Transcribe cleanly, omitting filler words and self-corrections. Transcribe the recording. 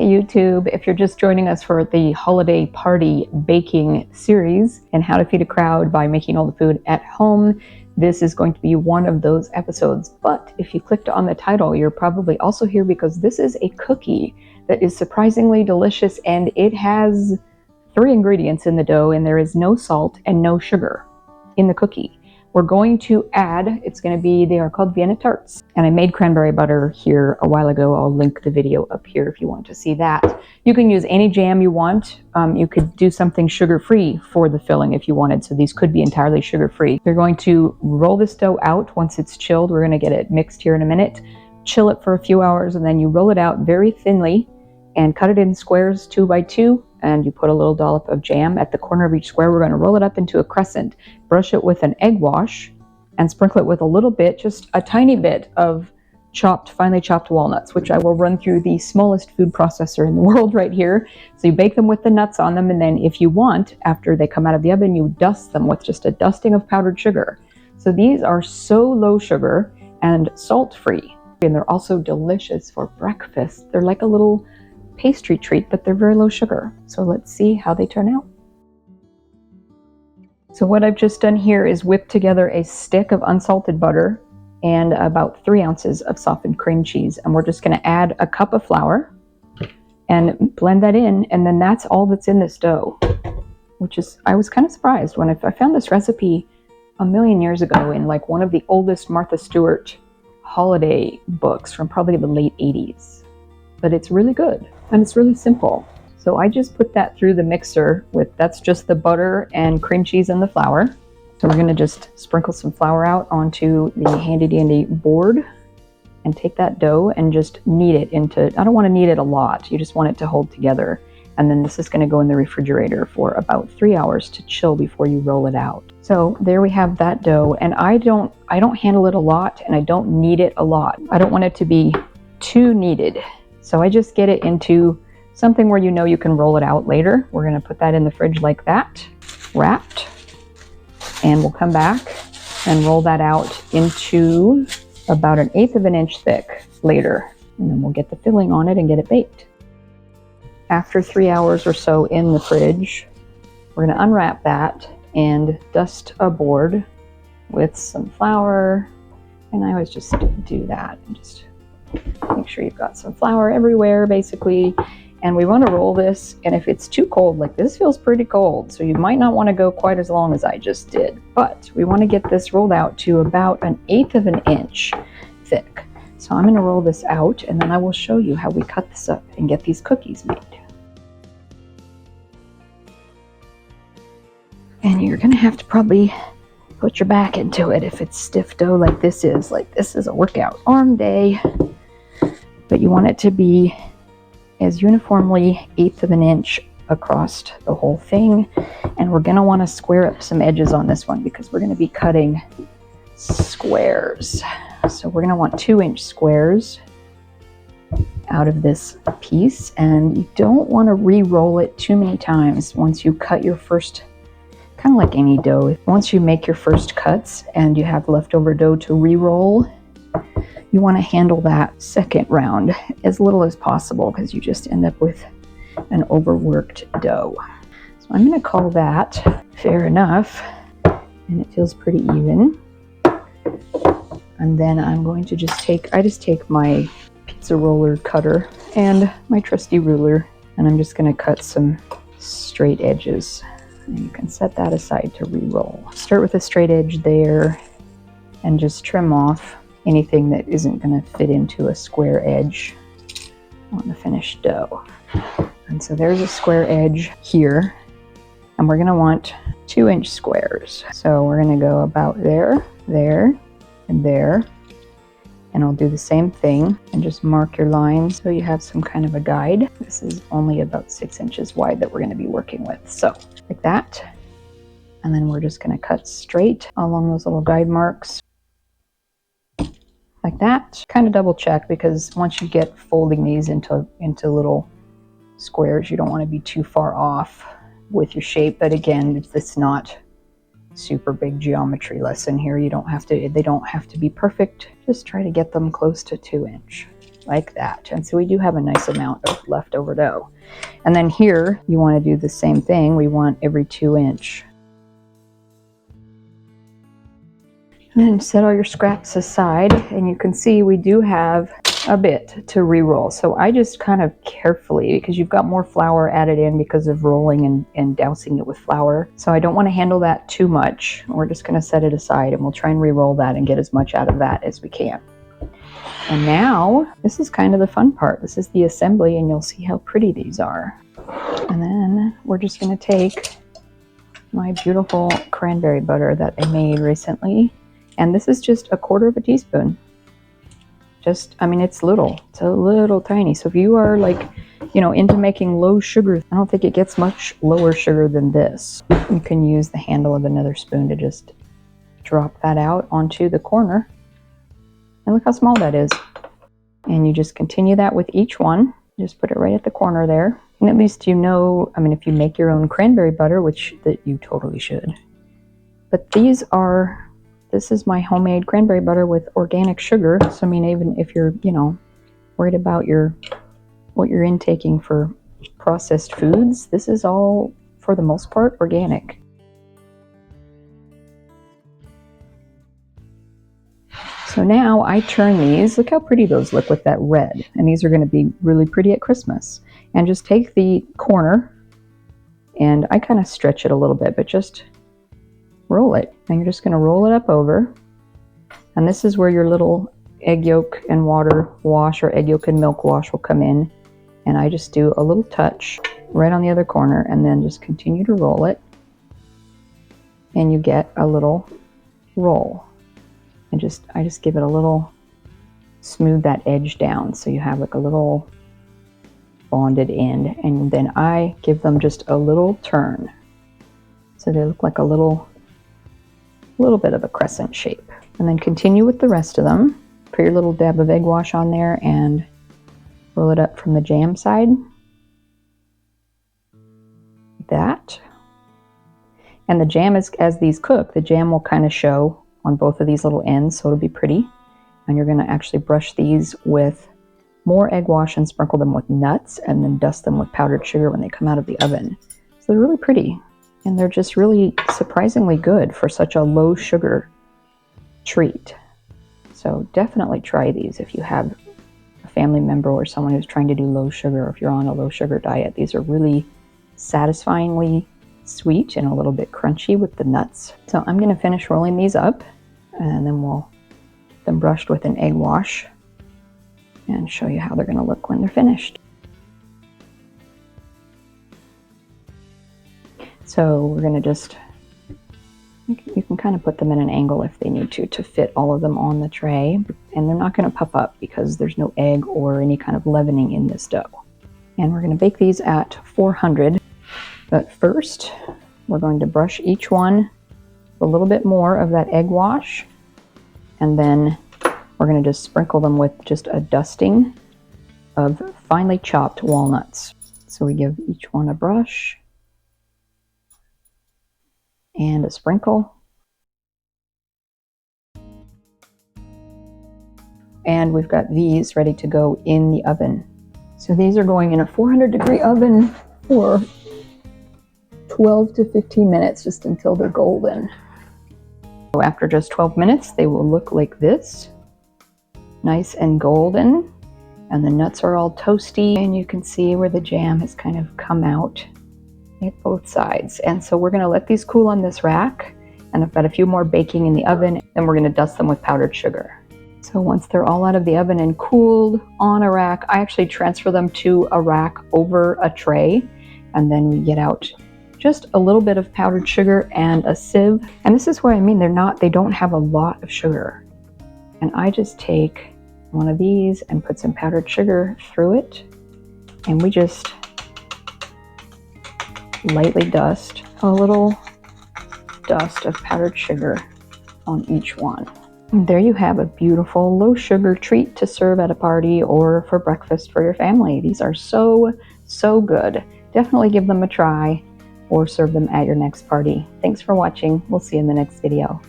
YouTube. If you're just joining us for the holiday party baking series and how to feed a crowd by making all the food at home, this is going to be one of those episodes. But if you clicked on the title, you're probably also here because this is a cookie that is surprisingly delicious, and it has 3 ingredients in the dough, and there is no salt and no sugar in the cookie. We're going to add, they are called Vienna Tarts. And I made cranberry butter here a while ago. I'll link the video up here if you want to see that. You can use any jam you want. You could do something sugar-free for the filling if you wanted. So these could be entirely sugar-free. You're going to roll this dough out once it's chilled. We're gonna get it mixed here in a minute. Chill it for a few hours, and then you roll it out very thinly and cut it in squares 2 by 2. And you put a little dollop of jam at the corner of each square. We're going to roll it up into a crescent, brush it with an egg wash, and sprinkle it with a little bit, just a tiny bit of finely chopped walnuts, which I will run through the smallest food processor in the world right here. So you bake them with the nuts on them, and then if you want, after they come out of the oven, you dust them with just a dusting of powdered sugar. So these are so low sugar and salt-free, and they're also delicious for breakfast. They're like a little pastry treat, but they're very low sugar. So let's see how they turn out. So what I've just done here is whip together a stick of unsalted butter and about 3 ounces of softened cream cheese. And we're just going to add a cup of flour and blend that in. And then that's all that's in this dough, which is, I was kind of surprised when I found this recipe a million years ago in like one of the oldest Martha Stewart holiday books from probably the late 80s. But it's really good and it's really simple. So I just put that through the mixer that's just the butter and cream cheese and the flour. So we're gonna just sprinkle some flour out onto the handy dandy board and take that dough and just knead it into, I don't wanna knead it a lot, you just want it to hold together. And then this is gonna go in the refrigerator for about 3 hours to chill before you roll it out. So there we have that dough, and I don't handle it a lot and I don't knead it a lot. I don't want it to be too kneaded. So I just get it into something where you can roll it out later. We're gonna put that in the fridge like that, wrapped, and we'll come back and roll that out into about 1/8 of an inch thick later. And then we'll get the filling on it and get it baked. After 3 hours or so in the fridge, we're gonna unwrap that and dust a board with some flour. And I always just do that and just make sure you've got some flour everywhere, basically. And we want to roll this, and if it's too cold, like this feels pretty cold, so you might not want to go quite as long as I just did, but we want to get this rolled out to about 1/8 of an inch thick. So I'm going to roll this out, and then I will show you how we cut this up and get these cookies made. And you're going to have to probably put your back into it if it's stiff dough like this is. Like this is a workout arm day. But you want it to be as uniformly 1/8 of an inch across the whole thing. And we're going to want to square up some edges on this one because we're going to be cutting squares. So we're going to want 2-inch squares out of this piece. And you don't want to re-roll it too many times once you cut your first, kind of like any dough. Once you make your first cuts and you have leftover dough to re-roll, you want to handle that second round as little as possible because you just end up with an overworked dough. So I'm going to call that fair enough, and it feels pretty even. And then I'm going to just take my pizza roller cutter and my trusty ruler, and I'm just going to cut some straight edges. And you can set that aside to re-roll. Start with a straight edge there and just trim off anything that isn't going to fit into a square edge on the finished dough. And so there's a square edge here, and we're going to want 2-inch squares. So we're going to go about there, there, and there. And I'll do the same thing and just mark your lines so you have some kind of a guide. This is only about 6 inches wide that we're going to be working with. So like that. And then we're just going to cut straight along those little guide marks. Like that. Kind of double check because once you get folding these into little squares, you don't want to be too far off with your shape. But again, it's not super big geometry lesson here. They don't have to be perfect. Just try to get them close to 2 inch. like that. And so we do have a nice amount of leftover dough. And then here, you want to do the same thing. We want every 2-inch. And then set all your scraps aside, and you can see we do have a bit to re-roll. So I just kind of carefully, because you've got more flour added in because of rolling and dousing it with flour. So I don't want to handle that too much. We're just going to set it aside, and we'll try and re-roll that and get as much out of that as we can. And now, this is kind of the fun part. This is the assembly, and you'll see how pretty these are. And then we're just going to take my beautiful cranberry butter that I made recently. And this is just 1/4 teaspoon. Just, I mean, it's little. It's a little tiny. So if you are like, you know, into making low sugar, I don't think it gets much lower sugar than this. You can use the handle of another spoon to just drop that out onto the corner. And look how small that is. And you just continue that with each one. Just put it right at the corner there. And at least you know, I mean, if you make your own cranberry butter, which that you totally should. But this is my homemade cranberry butter with organic sugar. So I mean, even if you're, you know, worried about what you're intaking for processed foods, this is all, for the most part, organic. So now I turn these, look how pretty those look with that red. And these are going to be really pretty at Christmas. And just take the corner, and I kind of stretch it a little bit, but just roll it. And you're just going to roll it up over. And this is where your little egg yolk and water wash or egg yolk and milk wash will come in. And I just do a little touch right on the other corner, and then just continue to roll it. And you get a little roll. And I just give it a little, smooth that edge down so you have like a little bonded end. And then I give them just a little turn. So they look like a little bit of a crescent shape. And then continue with the rest of them. Put your little dab of egg wash on there and roll it up from the jam side. Like that. And the jam, as these cook, the jam will kind of show on both of these little ends, so it'll be pretty. And you're going to actually brush these with more egg wash and sprinkle them with nuts, and then dust them with powdered sugar when they come out of the oven. So they're really pretty. And they're just really surprisingly good for such a low sugar treat. So definitely try these if you have a family member or someone who's trying to do low sugar, or if you're on a low sugar diet. These are really satisfyingly sweet and a little bit crunchy with the nuts. So I'm going to finish rolling these up, and then we'll get them brushed with an egg wash and show you how they're going to look when they're finished. So we're going to just, you can kind of put them in an angle if they need to fit all of them on the tray. And they're not going to puff up because there's no egg or any kind of leavening in this dough. And we're going to bake these at 400. But first, we're going to brush each one with a little bit more of that egg wash. And then we're going to just sprinkle them with just a dusting of finely chopped walnuts. So we give each one a brush and a sprinkle. And we've got these ready to go in the oven. So these are going in a 400-degree oven for 12 to 15 minutes, just until they're golden. So after just 12 minutes, they will look like this. Nice and golden. And the nuts are all toasty, and you can see where the jam has kind of come out at both sides. And so we're going to let these cool on this rack, and I've got a few more baking in the oven, and we're going to dust them with powdered sugar. So once they're all out of the oven and cooled on a rack, I actually transfer them to a rack over a tray, and then we get out just a little bit of powdered sugar and a sieve. And this is what I mean, they don't have a lot of sugar. And I just take one of these and put some powdered sugar through it, and we just lightly dust a little dust of powdered sugar on each one. And there you have a beautiful low sugar treat to serve at a party or for breakfast for your family. These are so good. Definitely give them a try or serve them at your next party. Thanks for watching. We'll see you in the next video.